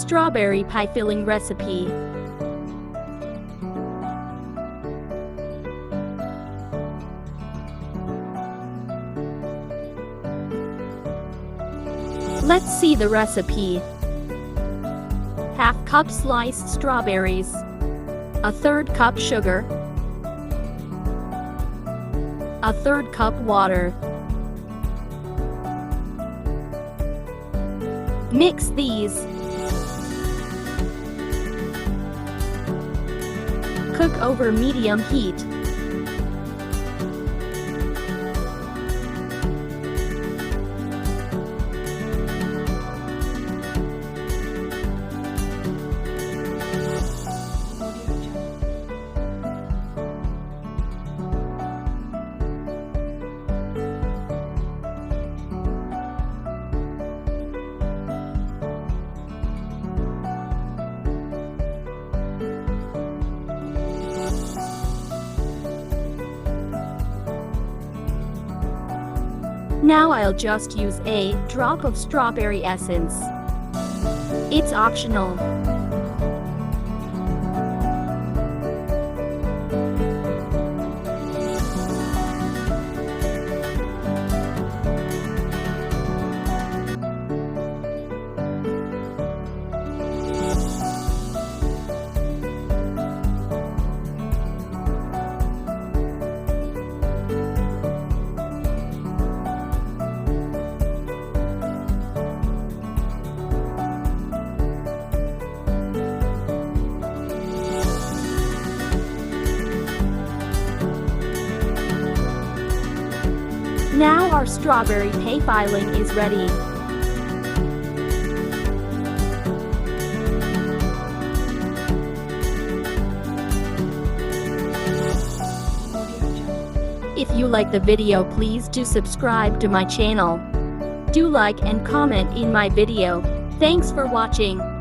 Strawberry pie filling recipe. Let's see the recipe. Half cup sliced strawberries, a third cup sugar, a third cup water. Mix these. Cook over medium heat. Now I'll just use a drop of strawberry essence. It's optional. Now our strawberry pie filling is ready. If you like the video, please do subscribe to my channel. Do like and comment in my video. Thanks for watching.